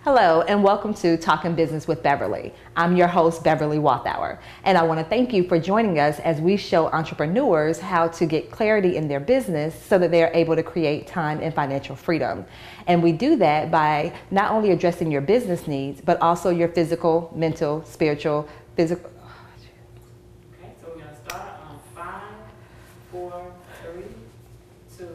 Hello and welcome to Talking Business with Beverly. I'm your host, Beverly Walthour, and I want to thank you for joining us as we show entrepreneurs how to get clarity in their business so that they are able to create time and financial freedom. And we do that by not only addressing your business needs, but also your physical, mental, spiritual, physical. Okay, so we're going to start on 5, 4, 3, 2,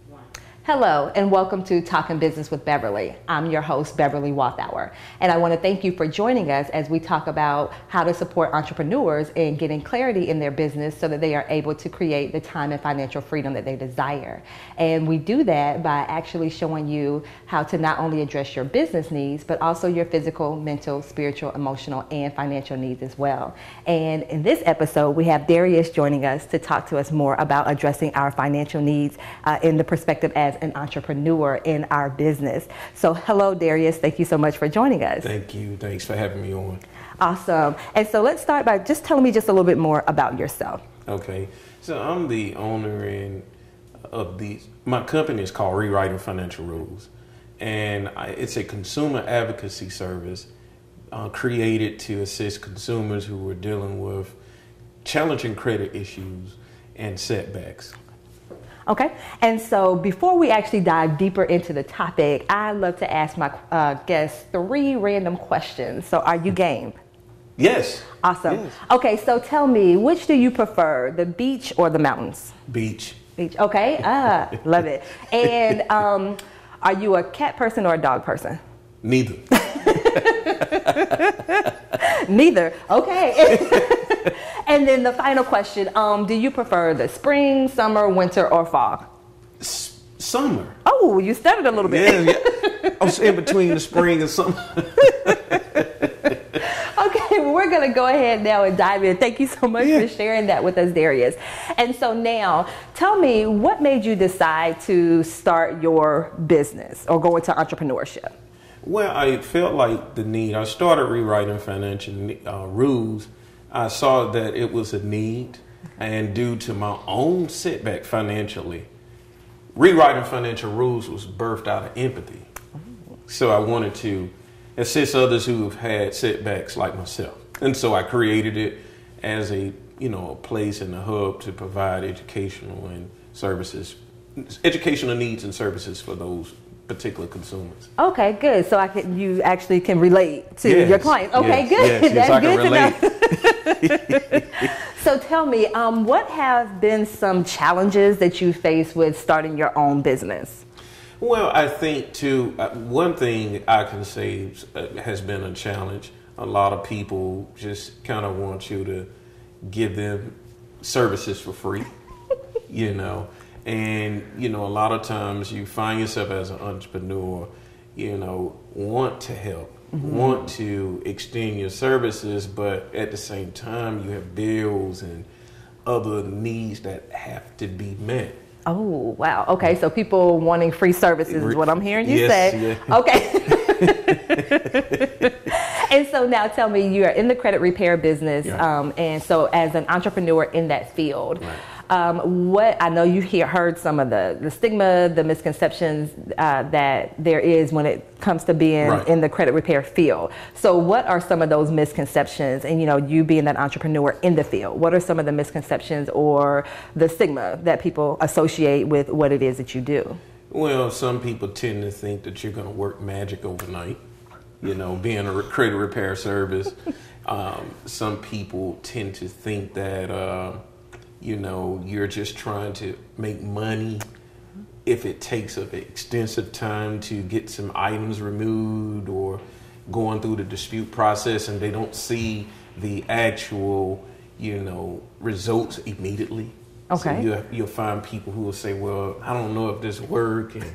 1. Hello and welcome to Talking Business with Beverly. I'm your host, Beverly Walthour, and I want to thank you for joining us as we talk about how to support entrepreneurs in getting clarity in their business so that they are able to create the time and financial freedom that they desire. And we do that by actually showing you how to not only address your business needs, but also your physical, mental, spiritual, emotional, and financial needs as well. And in this episode, we have Darius joining us to talk to us more about addressing our financial needs in the perspective as an entrepreneur in our business. So hello, Darius. Thank you so much for joining us. Thank you. Thanks for having me on. Awesome. And so let's start by just telling me just a little bit more about yourself. Okay. So I'm the owner of my company is called Rewriting Financial Rules. And it's a consumer advocacy service created to assist consumers who are dealing with challenging credit issues and setbacks. Okay, and so before we actually dive deeper into the topic, I love to ask my guests 3 random questions. So are you game? Yes. Awesome. Yes. Okay, so tell me, which do you prefer, the beach or the mountains? Beach. Beach, okay, love it. And are you a cat person or a dog person? Neither. Neither, okay. And then the final question, do you prefer the spring, summer, winter, or fall? Summer. Oh, you stuttered a little bit. Yeah. I was in between the spring and summer. Okay, well, we're going to go ahead now and dive in. Thank you so much for sharing that with us, Darius. And so now, tell me, what made you decide to start your business or go into entrepreneurship? Well, I felt like the need. I started rewriting financial rules. I saw that it was a need, and due to my own setback financially, rewriting financial rules was birthed out of empathy. So I wanted to assist others who have had setbacks like myself. And so I created it as a place in the hub to provide educational needs and services for those particular consumers. Okay, good. So you actually can relate to your clients. Okay, yes, good. Yes, That's I can good relate. to know. So tell me, what have been some challenges that you face with starting your own business? Well, I think too, one thing I can say has been a challenge. A lot of people just kind of want you to give them services for free, And, a lot of times you find yourself as an entrepreneur, want to help, want to extend your services, but at the same time you have bills and other needs that have to be met. Oh, wow. Okay, so people wanting free services is what I'm hearing you say. Yeah. Okay. And so now tell me, you are in the credit repair business, and so as an entrepreneur in that field, what I know you heard some of the stigma, the misconceptions that there is when it comes to being in the credit repair field. So what are some of those misconceptions, and you being that entrepreneur in the field, what are some of the misconceptions or the stigma that people associate with what it is that you do? Well, some people tend to think that you're going to work magic overnight, being a credit repair service. Some people tend to think that, you're just trying to make money if it takes an extensive time to get some items removed or going through the dispute process, and they don't see the actual, results immediately. Okay. So you'll find people who will say, well, I don't know if this works, and,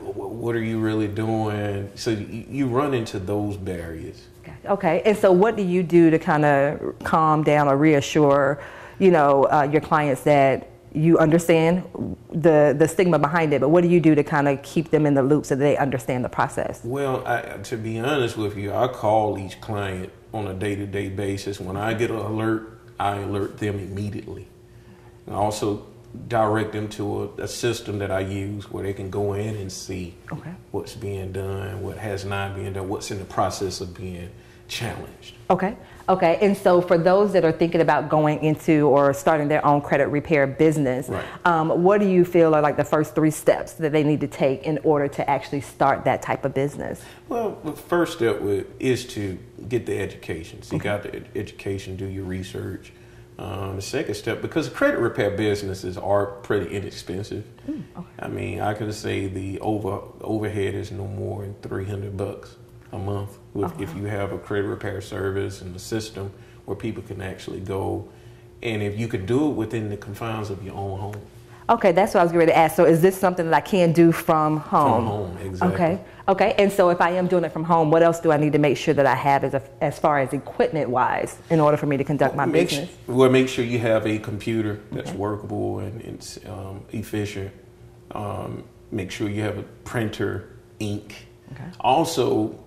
what are you really doing? So you run into those barriers. Okay. And so what do you do to kind of calm down or reassure, your clients that you understand the stigma behind it, but what do you do to kind of keep them in the loop so that they understand the process? Well, to be honest with you, I call each client on a day-to-day basis. When I get an alert, I alert them immediately. I also direct them to a system that I use where they can go in and see what's being done, what has not been done, what's in the process of being challenged. Okay. Okay. And so for those that are thinking about going into or starting their own credit repair business, what do you feel are like the first 3 steps that they need to take in order to actually start that type of business? Well, the first step is to get the education. Seek out the education, do your research. The second step, because credit repair businesses are pretty inexpensive. I mean, I could say the overhead is no more than $300 a month if you have a credit repair service and a system where people can actually go, and if you can do it within the confines of your own home. Okay, that's what I was ready to ask. So is this something that I can do from home? From home, exactly. Okay. Okay. And so if I am doing it from home, what else do I need to make sure that I have as far as equipment wise in order for me to conduct my business? Make sure you have a computer that's workable and it's efficient. Make sure you have a printer, ink. Also,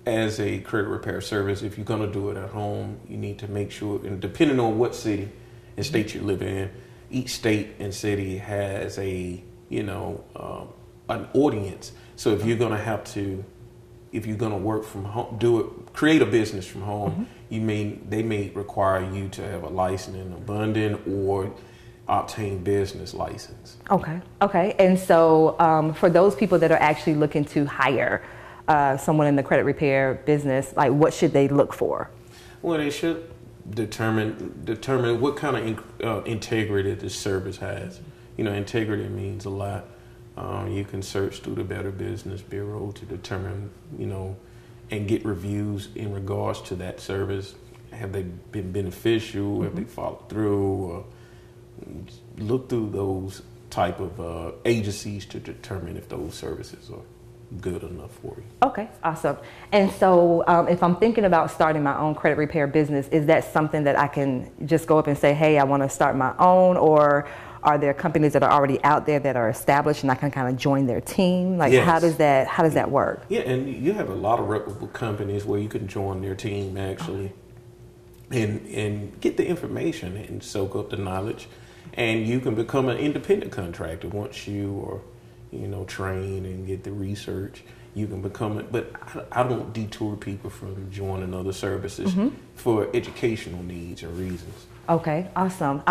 as a credit repair service, if you're going to do it at home, you need to make sure, and depending on what city and state you live in, each state and city has an audience. So if you're going to work from home, create a business from home, they may require you to have a license in Abundant or obtain business license. Okay. Okay. And so for those people that are actually looking to hire someone in the credit repair business, like what should they look for? Well, they should determine what kind of integrity the service has. Integrity means a lot. You can search through the Better Business Bureau to determine, and get reviews in regards to that service. Have they been beneficial? Have they followed through? Or look through those type of agencies to determine if those services are good enough for you. Okay, awesome. And so if I'm thinking about starting my own credit repair business, is that something that I can just go up and say, hey, I want to start my own, or are there companies that are already out there that are established and I can kind of join their team? Like, how does that work? Yeah, and you have a lot of reputable companies where you can join their team actually, and get the information and soak up the knowledge, and you can become an independent contractor once you are train and get the research. You can become it, but I don't detour people from joining other services for educational needs or reasons. Okay, awesome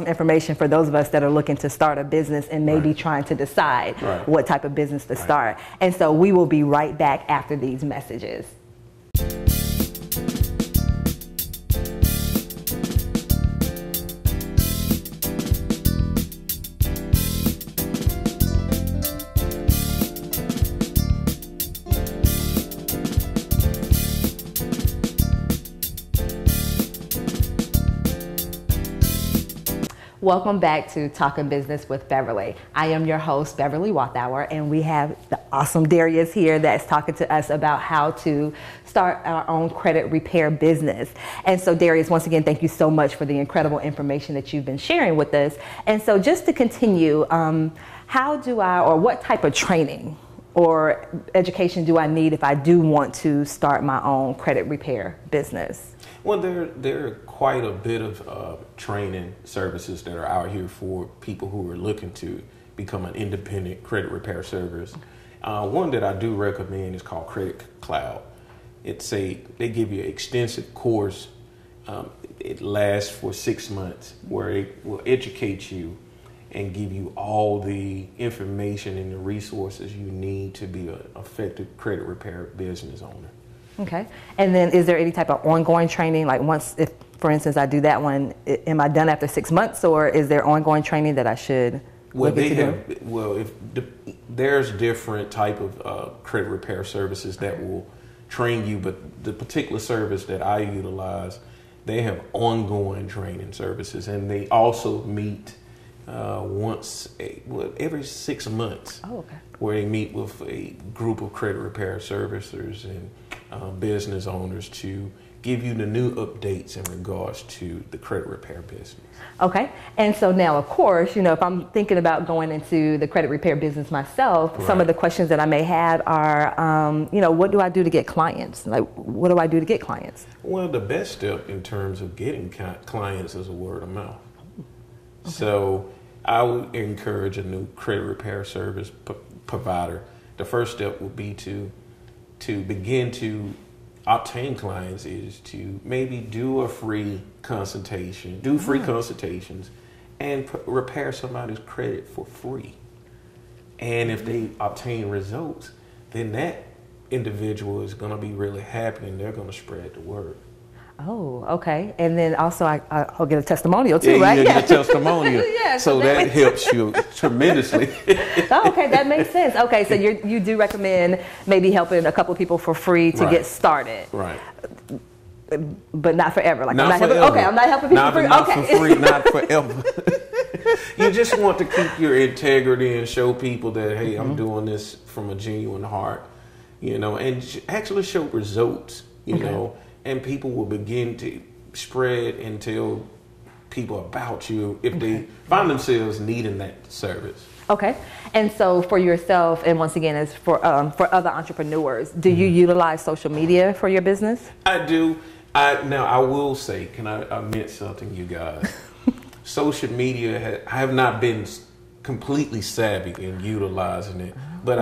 information for those of us that are looking to start a business and maybe trying to decide what type of business to start. And so we will be right back after these messages. Welcome back to Talking Business with Beverly. I am your host, Beverly Walthour, and we have the awesome Darius here that's talking to us about how to start our own credit repair business. And so Darius, once again, thank you so much for the incredible information that you've been sharing with us. And so just to continue, what type of training or education do I need if I do want to start my own credit repair business? Well, there are quite a bit of training services that are out here for people who are looking to become an independent credit repair service. One that I do recommend is called Credit Cloud. They give you an extensive course. It lasts for 6 months, where it will educate you and give you all the information and the resources you need to be an effective credit repair business owner. Okay. And then is there any type of ongoing training? Like if, for instance, I do that one, am I done after 6 months, or is there ongoing training that I should look into? There's different type of credit repair services that will train you, but the particular service that I utilize, they have ongoing training services, and they also meet every 6 months. Oh, okay. Where they meet with a group of credit repair servicers and business owners to give you the new updates in regards to the credit repair business. Okay. And so now, of course, if I'm thinking about going into the credit repair business myself, some of the questions that I may have are, what do I do to get clients? Like, what do I do to get clients? Well, the best step in terms of getting clients is a word of mouth. Okay. So I would encourage a new credit repair service provider. The first step would be to begin to obtain clients is to maybe do a free consultation, do free consultations, and repair somebody's credit for free. And if they obtain results, then that individual is going to be really happy and they're going to spread the word. Oh, okay. And then also I'll get a testimonial too, right? You get a testimonial. Yeah, so that helps you tremendously. Oh, okay, that makes sense. Okay, so you do recommend maybe helping a couple of people for free to get started. Right. But not forever. Like not I'm not forever. helping. Okay, I'm not helping people for free. Not Okay. for free, not forever. You just want to keep your integrity and show people that, hey, I'm doing this from a genuine heart, and actually show results, you know, and people will begin to spread and tell people about you if they find themselves needing that service. Okay. And so for yourself, and once again, as for other entrepreneurs, do you utilize social media for your business? I do. Now, I will say, can I admit something, you guys? Social media, I have not been completely savvy in utilizing it, but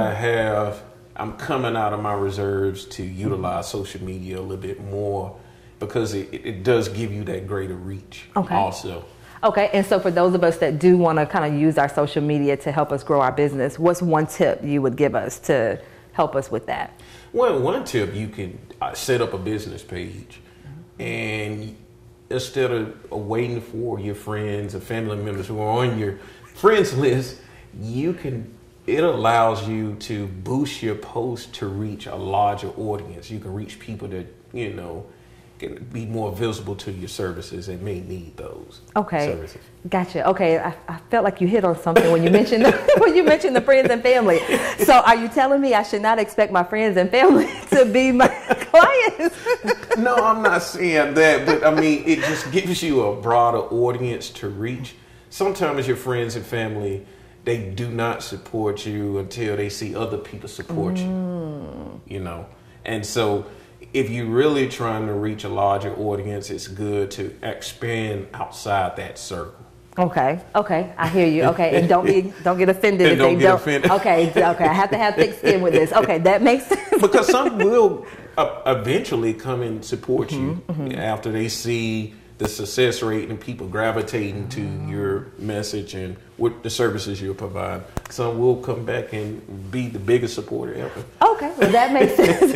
I'm coming out of my reserves to utilize social media a little bit more because it does give you that greater reach also. Okay, and so for those of us that do want to kind of use our social media to help us grow our business, what's one tip you would give us to help us with that? Well, one tip, you can set up a business page, and instead of waiting for your friends or family members who are on your friends list, it allows you to boost your post to reach a larger audience. You can reach people that, can be more visible to your services and may need those services. Gotcha. Okay, I felt like you hit on something when you mentioned the friends and family. So are you telling me I should not expect my friends and family to be my clients? No, I'm not saying that, but I mean, it just gives you a broader audience to reach. Sometimes your friends and family, they do not support you until they see other people support you, And so if you're really trying to reach a larger audience, it's good to expand outside that circle. Okay, I hear you. Okay, and don't get offended if they don't. Okay, I have to have thick skin with this. Okay, that makes sense. Because some will eventually come and support you after they see the success rate and people gravitating to your message and what the services you provide. Some will come back and be the biggest supporter ever. Okay, well that makes sense.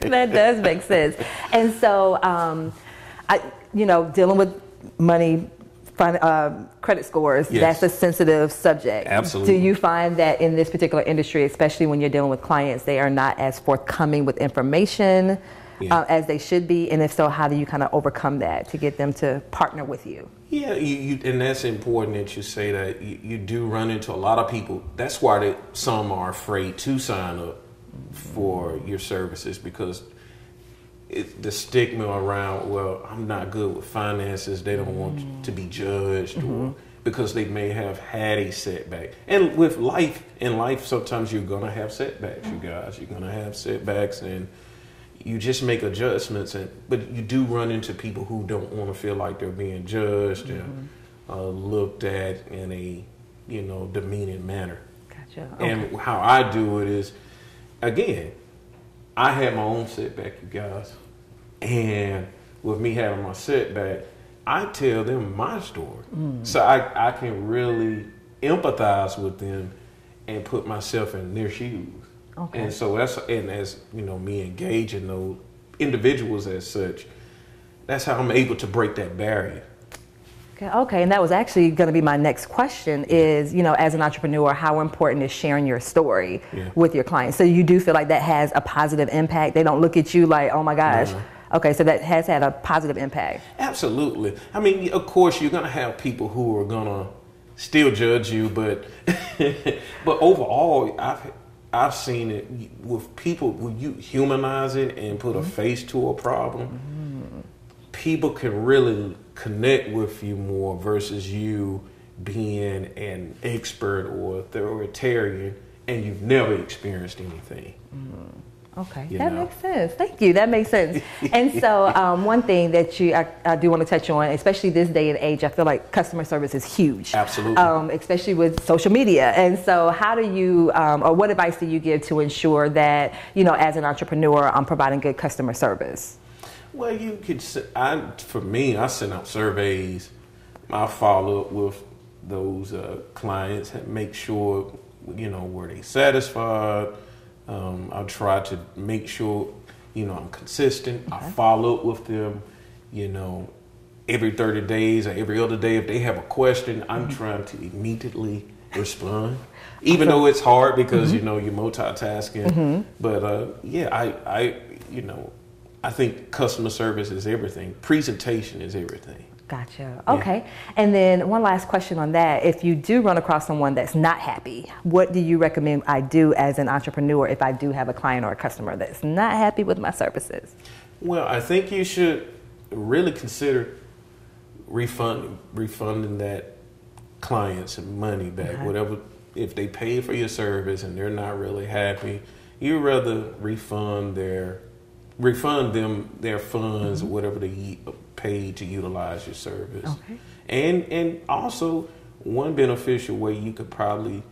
That does make sense. And so, dealing with money, credit scores, that's a sensitive subject. Absolutely. Do you find that in this particular industry, especially when you're dealing with clients, they are not as forthcoming with information as they should be? And if so, how do you kind of overcome that to get them to partner with you? Yeah, and that's important that you say that. You do run into a lot of people. That's why some are afraid to sign up for your services, because the stigma around, well, I'm not good with finances. They don't want to be judged, or because they may have had a setback. And with life, sometimes you're going to have setbacks, you guys. You're going to have setbacks, and you just make adjustments. But you do run into people who don't want to feel like they're being judged and looked at in a, demeaning manner. Gotcha. Okay. And how I do it is, again, I had my own setback, you guys. And with me having my setback, I tell them my story. So I can really empathize with them and put myself in their shoes. Okay. And so as me engaging those individuals as such, that's how I'm able to break that barrier. Okay, and that was actually going to be my next question is, as an entrepreneur, how important is sharing your story with your clients? So you do feel like that has a positive impact? They don't look at you like, oh my gosh. No. Okay, so that has had a positive impact. Absolutely. I mean, of course, you're going to have people who are going to still judge you, but overall, I've seen it with people, when you humanize it and put a face to a problem, people can really connect with you more versus you being an expert or authoritarian and you've never experienced anything. Okay, You that know? makes sense. Thank you. That makes sense. And so, one thing that I do want to touch on, especially this day and age, I feel like customer service is huge. Absolutely. Especially with social media. And so, how do you, or what advice do you give to ensure that, as an entrepreneur, I'm providing good customer service? Well, you could. For me, I send out surveys. I follow up with those clients and make sure, were they satisfied. I try to make sure, I'm consistent. Okay. I follow up with them, every 30 days or every other day. If they have a question, I'm trying to immediately respond, even though it's hard because, you're multitasking. But I think customer service is everything. Presentation is everything. Gotcha. Okay. Yeah. And then one last question on that. If you do run across someone that's not happy, what do you recommend I do as an entrepreneur if I do have a client or a customer that's not happy with my services? Well, I think you should really consider refunding that client some money back. Whatever, if they pay for your service and they're not really happy, you'd rather refund them their funds or whatever they paid to utilize your service. Okay. And also one beneficial way you could probably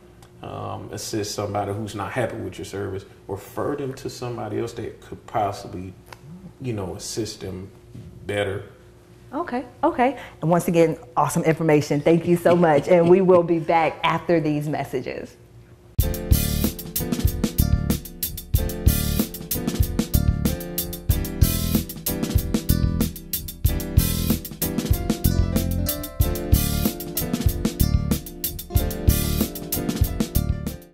assist somebody who's not happy with your service, refer them to somebody else that could possibly, assist them better. Okay. And once again, awesome information. Thank you so much. And we will be back after these messages.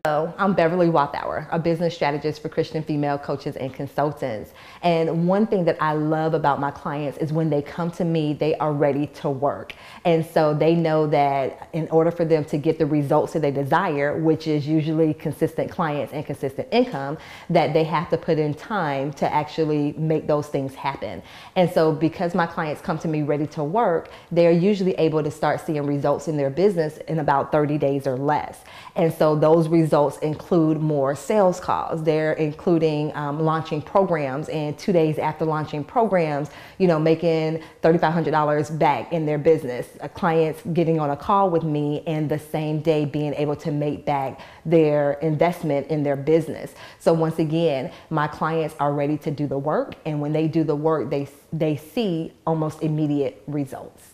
Hello, I'm Beverly Walthour, a business strategist for Christian female coaches and consultants. And one thing that I love about my clients is when they come to me, they are ready to work. And so they know that in order for them to get the results that they desire, which is usually consistent clients and consistent income, that they have to put in time to actually make those things happen. And so because my clients come to me ready to work, they're usually able to start seeing results in their business in about 30 days or less. And so those results include more sales calls. They're including launching programs, and 2 days after launching programs, making $3,500 back in their business. Clients getting on a call with me and the same day being able to make back their investment in their business. So once again, my clients are ready to do the work, and when they do the work, they see almost immediate results.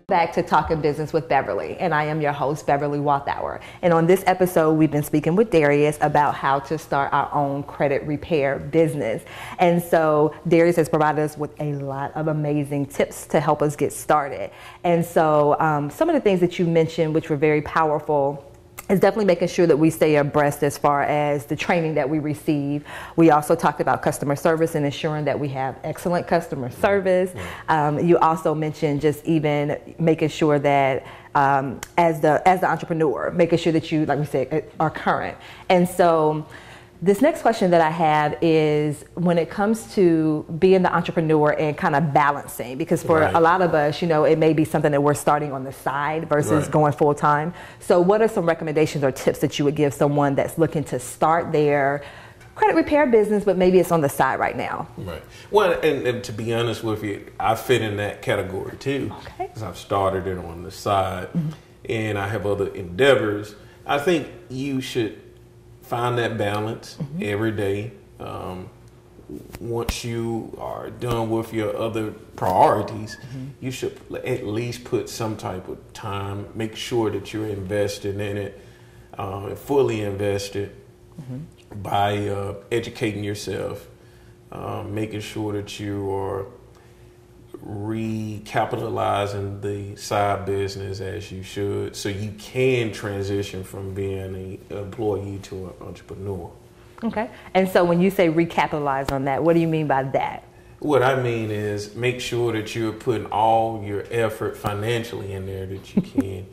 Back to Talking Business with Beverly, and I am your host, Beverly Walthour. And on this episode, we've been speaking with Darius about how to start our own credit repair business. And so Darius has provided us with a lot of amazing tips to help us get started. And so some of the things that you mentioned, which were very powerful, is definitely making sure that we stay abreast as far as the training that we receive. We also talked about customer service and ensuring that we have excellent customer service. You also mentioned just even making sure that as the entrepreneur, making sure that you, like we said, are current. And so this next question that I have is when it comes to being the entrepreneur and kind of balancing, because for a lot of us, it may be something that we're starting on the side versus going full time. So what are some recommendations or tips that you would give someone that's looking to start their credit repair business, but maybe it's on the side right now? Right. Well, and to be honest with you, I fit in that category too. Okay. Because I've started it on the side and I have other endeavors. I think you should find that balance every day. Once you are done with your other priorities, you should at least put some type of time, make sure that you're invested in it, fully invested by educating yourself, making sure that you are recapitalizing the side business as you should, so you can transition from being an employee to an entrepreneur. Okay. And so when you say recapitalize on that, what do you mean by that? What I mean is make sure that you're putting all your effort financially in there that you can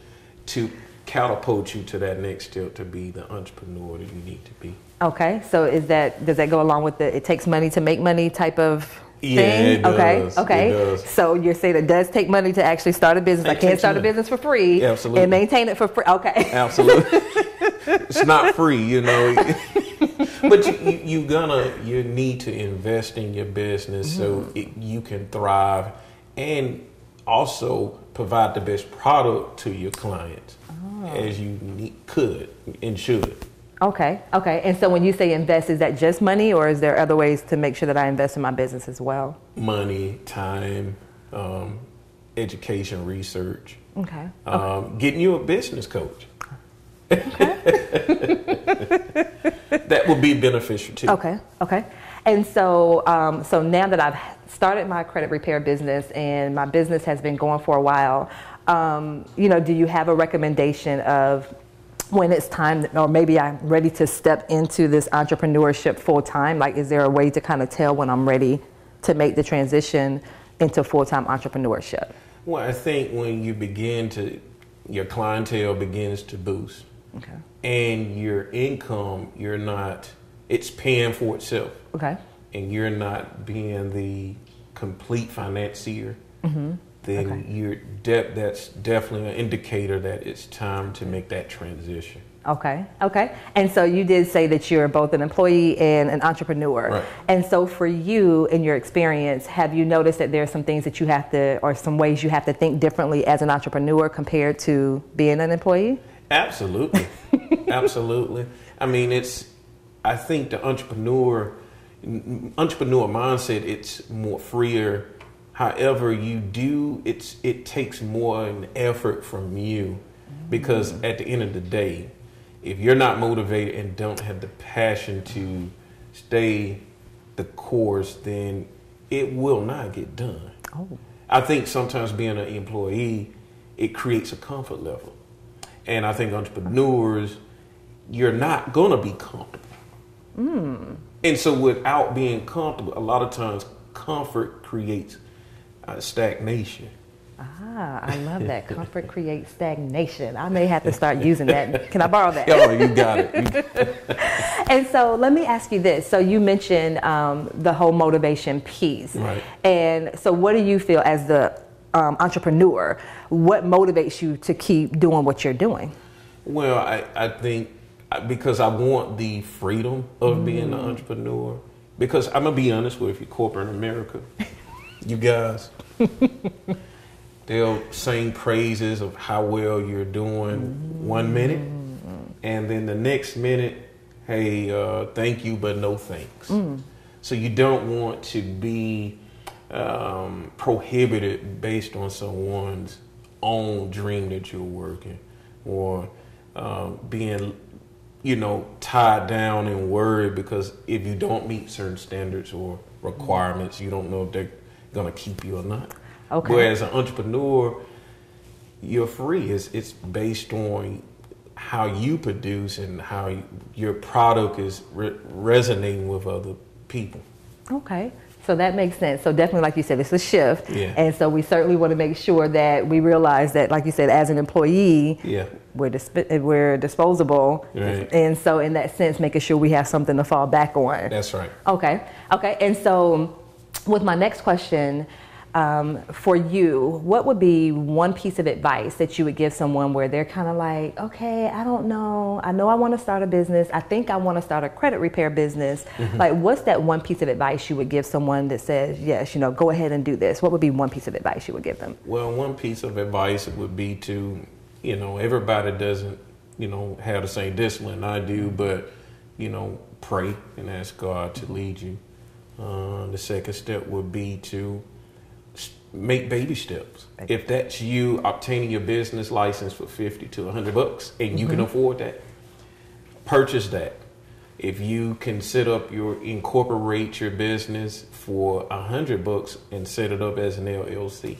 to catapult you to that next step to be the entrepreneur that you need to be. Okay, so does that go along with the it takes money to make money type of Yeah, thing? it does. Okay. It does. So you're saying it does take money to actually start a business. I can't start a business for free Absolutely. and maintain it for free. Okay. Absolutely. It's not free, you know. But you need to invest in your business so you can thrive and also provide the best product to your clients as you could and should. Okay. And so when you say invest, is that just money, or is there other ways to make sure that I invest in my business as well? Money, time, education, research. Okay. Getting you a business coach. That would be beneficial too. Okay. And so, so now that I've started my credit repair business and my business has been going for a while, do you have a recommendation of when it's time, or maybe I'm ready to step into this entrepreneurship full time? Like, is there a way to kind of tell when I'm ready to make the transition into full-time entrepreneurship? Well, I think when you your clientele begins to boost, and your income, it's paying for itself. Okay. And you're not being the complete financier, then that's definitely an indicator that it's time to make that transition. Okay. And so you did say that you're both an employee and an entrepreneur. Right. And so for you, in your experience, have you noticed that there are some things that you have to, or some ways you have to think differently as an entrepreneur compared to being an employee? Absolutely. Absolutely. I mean, I think the entrepreneur mindset, it's more freer. However, it takes more an effort from you, because at the end of the day, if you're not motivated and don't have the passion to stay the course, then it will not get done. I think sometimes being an employee, it creates a comfort level. And I think entrepreneurs, you're not going to be comfortable. And so without being comfortable, a lot of times comfort creates stagnation. I love that. Comfort creates stagnation. I may have to start using that. Can I borrow that? Oh, you got it. And so let me ask you this. So you mentioned the whole motivation piece. Right. And so what do you feel as the entrepreneur, what motivates you to keep doing what you're doing? Well, I think because I want the freedom of being an entrepreneur. Because I'm going to be honest with you, corporate America, you guys, they'll sing praises of how well you're doing 1 minute, and then the next minute, hey, thank you, but no thanks. So you don't want to be prohibited based on someone's own dream that you're working, or being, tied down and worried because if you don't meet certain standards or requirements, you don't know if they're going to keep you or not. Okay. Whereas an entrepreneur, you're free. It's based on how you produce and how your product is resonating with other people. Okay. So that makes sense. So definitely, like you said, it's a shift. Yeah. And so we certainly want to make sure that we realize that, like you said, as an employee, we're disposable. Right. And so in that sense, making sure we have something to fall back on. That's right. Okay. And so with my next question, for you, what would be one piece of advice that you would give someone where they're kind of like, okay, I don't know. I know I want to start a business. I think I want to start a credit repair business. Like, what's that one piece of advice you would give someone that says, yes, go ahead and do this? What would be one piece of advice you would give them? Well, one piece of advice would be to, everybody doesn't, have the same discipline I do, but, pray and ask God to lead you. The second step would be to make baby steps. If that's you obtaining your business license for $50 to $100 and you can afford that, purchase that. If you can incorporate your business for $100 and set it up as an LLC,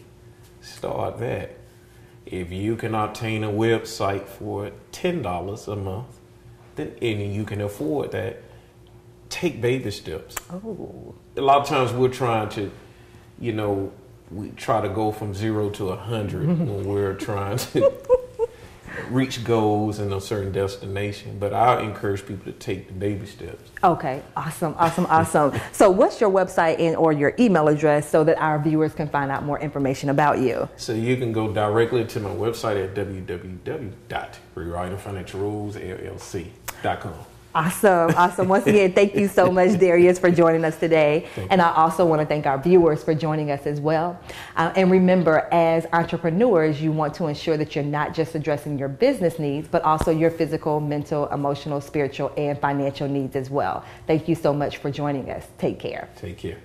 start that. If you can obtain a website for $10 a month, and you can afford that, take baby steps. A lot of times we're trying to, we try to go from 0 to 100 when we're trying to reach goals and a certain destination, but I encourage people to take the baby steps. Okay, awesome. So what's your website or your email address so that our viewers can find out more information about you? So you can go directly to my website at www.rewritingfinancialrulesllc.com. Awesome. Once again, thank you so much, Darius, for joining us today. And I also want to thank our viewers for joining us as well. And remember, as entrepreneurs, you want to ensure that you're not just addressing your business needs, but also your physical, mental, emotional, spiritual, and financial needs as well. Thank you so much for joining us. Take care. Take care.